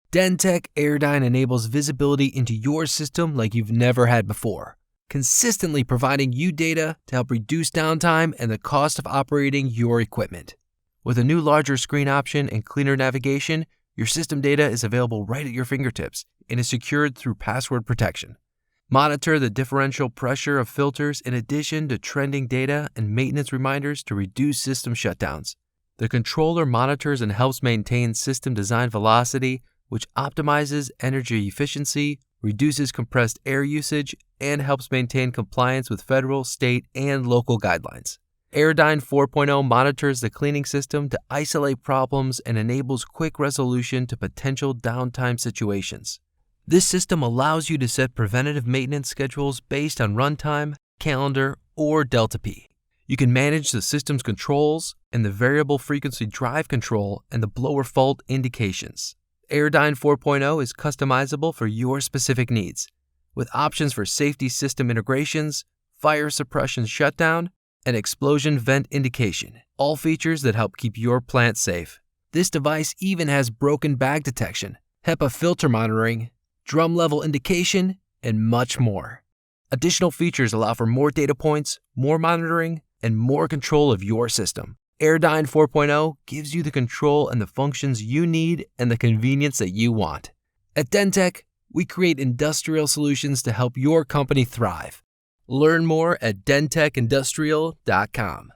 Dentech AyrDyne enables visibility into your system like you've never had before, consistently providing you data to help reduce downtime and the cost of operating your equipment. With a new larger screen option and cleaner navigation, your system data is available right at your fingertips and is secured through password protection. Monitor the differential pressure of filters in addition to trending data and maintenance reminders to reduce system shutdowns. The controller monitors and helps maintain system design velocity, which optimizes energy efficiency, reduces compressed air usage, and helps maintain compliance with federal, state, and local guidelines. AyrDyne 4.0 monitors the cleaning system to isolate problems and enables quick resolution to potential downtime situations. This system allows you to set preventative maintenance schedules based on runtime, calendar, or Delta P. You can manage the system's controls and the variable frequency drive control and the blower fault indications. AyrDyne 4.0 is customizable for your specific needs, with options for safety system integrations, fire suppression shutdown, and explosion vent indication, all features that help keep your plant safe. This device even has broken bag detection, HEPA filter monitoring, drum level indication, and much more. Additional features allow for more data points, more monitoring, and more control of your system. AyrDyne 4.0 gives you the control and the functions you need and the convenience that you want. At Dentech, we create industrial solutions to help your company thrive. Learn more at dentechindustrial.com.